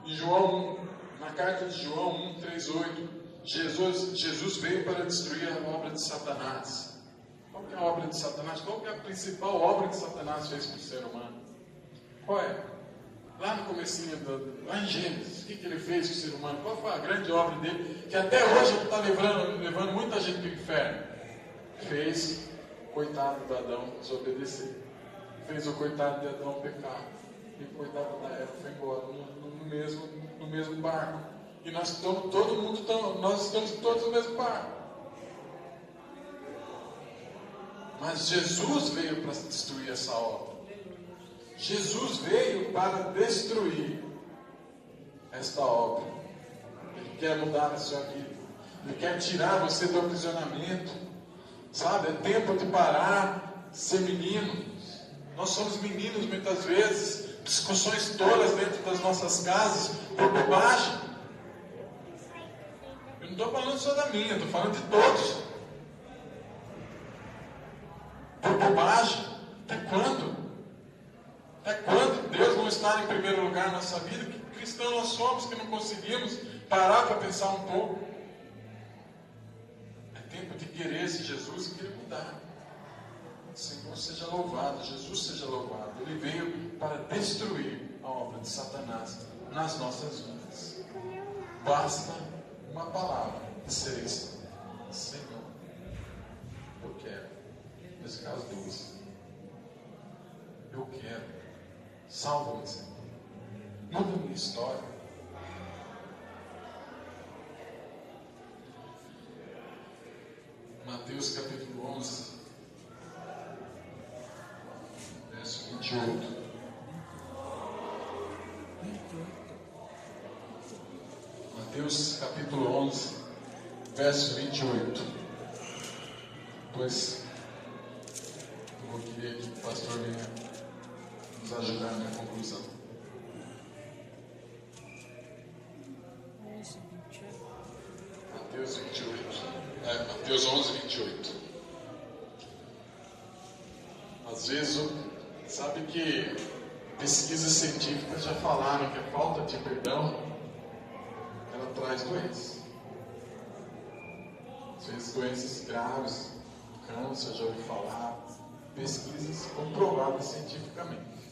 Em João 1, na carta de João 1:3-8, Jesus veio para destruir a obra de Satanás. Qual que é a obra de Satanás? Qual que é a principal obra que Satanás fez com o ser humano? Qual é? Lá no comecinho, lá em Gênesis, o que ele fez com o ser humano? Qual foi a grande obra dele? Que até hoje está levando muita gente para o inferno. Fez o coitado de Adão desobedecer. Fez o coitado de Adão pecar. E o coitado da Eva foi embora no mesmo barco. E nós estamos todos no mesmo barco. Mas Jesus veio para destruir essa obra. Jesus veio para destruir esta obra. Ele quer mudar a sua vida. Ele quer tirar você do aprisionamento. Sabe? É tempo de parar, ser menino. Nós somos meninos muitas vezes. Discussões tolas dentro das nossas casas por bobagem. Eu não estou falando só da minha, estou falando de todos. Por bobagem. Até quando? Até quando Deus não está em primeiro lugar na nossa vida? Que cristão nós somos que não conseguimos parar para pensar um pouco? É tempo de querer esse Jesus e querer mudar. O Senhor seja louvado, Jesus seja louvado. Ele veio para destruir a obra de Satanás nas nossas vidas. Basta uma palavra de ser Senhor, eu quero. Nesse caso, Deus. Eu quero. Salva-me, Senhor. Muda a minha história. Mateus capítulo 11, verso 28. Mateus capítulo 11, verso 28. Pois eu vou querer que o pastor venha nos ajudar na conclusão. Mateus 28. Mateus 11, 28. Às vezes, sabe que pesquisas científicas já falaram que a falta de perdão, ela traz doenças. Às vezes doenças graves, câncer, já ouvi falar. Pesquisas comprovadas cientificamente.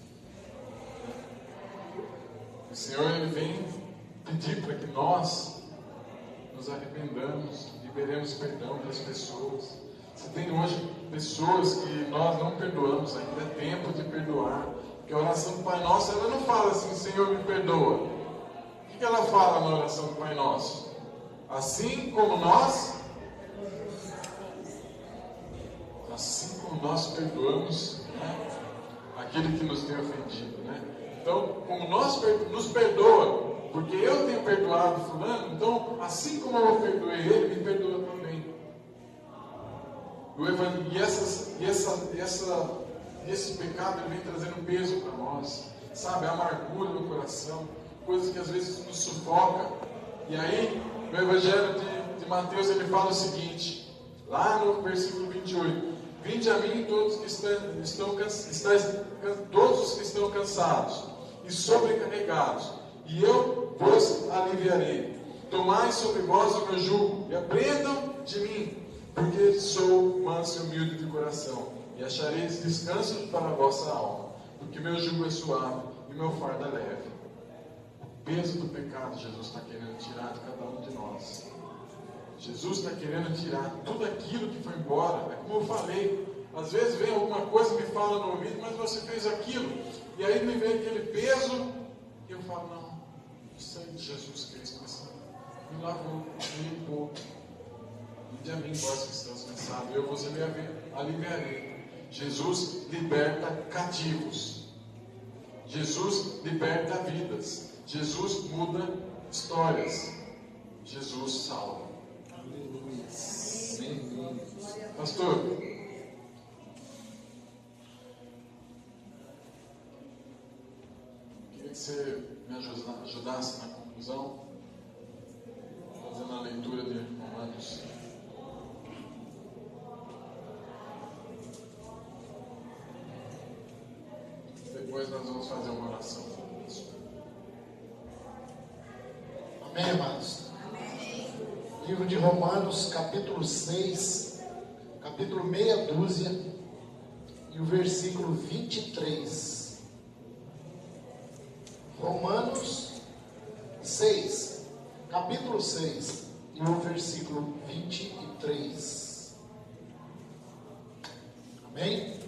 O Senhor ele vem pedir para que nós nos arrependamos, liberemos perdão das pessoas. Se tem hoje pessoas que nós não perdoamos, ainda é tempo de perdoar. Porque a oração do Pai Nosso, ela não fala assim, Senhor me perdoa. O que ela fala na oração do Pai Nosso? Assim como nós perdoamos, né, aquele que nos tem ofendido, né? Então, como nos perdoa, porque eu tenho perdoado fulano, então, assim como eu perdoei ele, me perdoa também. E esse pecado ele vem trazendo um peso para nós, sabe? A amargura no coração, coisas que às vezes nos sufoca. E aí, no Evangelho de Mateus, ele fala o seguinte, lá no versículo 28, vinde a mim todos que estão cansados e sobrecarregados, e eu vos aliviarei. Tomai sobre vós o meu jugo e aprendam de mim, porque sou manso e humilde de coração, e achareis descanso para a vossa alma, porque meu jugo é suave e meu fardo é leve. O peso do pecado Jesus está querendo tirar de cada um de nós. Jesus está querendo tirar tudo aquilo que foi embora. É como eu falei, às vezes vem alguma coisa e me fala no ouvido, mas você fez aquilo, e aí me vem aquele peso, e eu falo, não, o sangue de Jesus Cristo me lavou, me limpou. Vinde a mim, vós que estão cansados, eu vos aliviarei. Jesus liberta cativos. Jesus liberta vidas. Jesus muda histórias. Jesus salva. Amém. Pastor, queria que você me ajudasse na conclusão, fazendo a leitura de Romanos. Depois nós vamos fazer uma oração sobre isso. Amém, amados? Livro de Romanos, capítulo 6, capítulo meia dúzia e o versículo 23. Romanos 6, capítulo 6 e o versículo 23. Amém?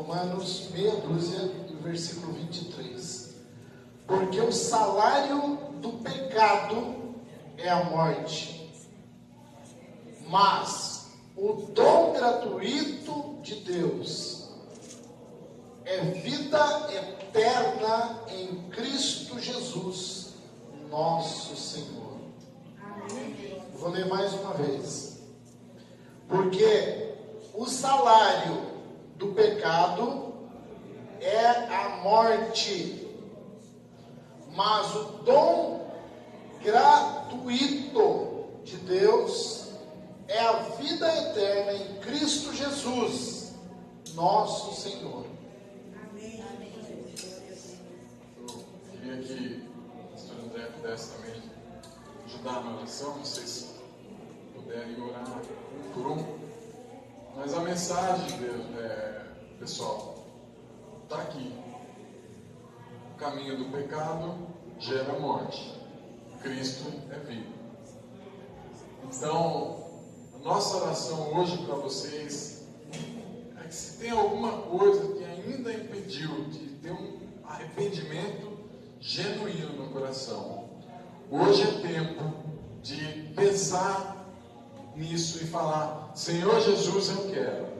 Romanos meia dúzia e o versículo 23. Porque o salário do pecado é a morte, mas o dom gratuito de Deus é vida eterna em Cristo Jesus, nosso Senhor. Amém. Vou ler mais uma vez. Porque o salário do pecado é a morte, mas o dom gratuito de Deus é a vida eterna em Cristo Jesus, nosso Senhor. Amém. Eu queria que o pastor André pudesse também ajudar na oração, vocês puderem orar um por um. Mas a mensagem, pessoal, está aqui. O caminho do pecado gera morte. Cristo é vida. Então, a nossa oração hoje para vocês é que se tem alguma coisa que ainda impediu de ter um arrependimento genuíno no coração, hoje é tempo de pensar nisso e falar: Senhor Jesus, eu quero.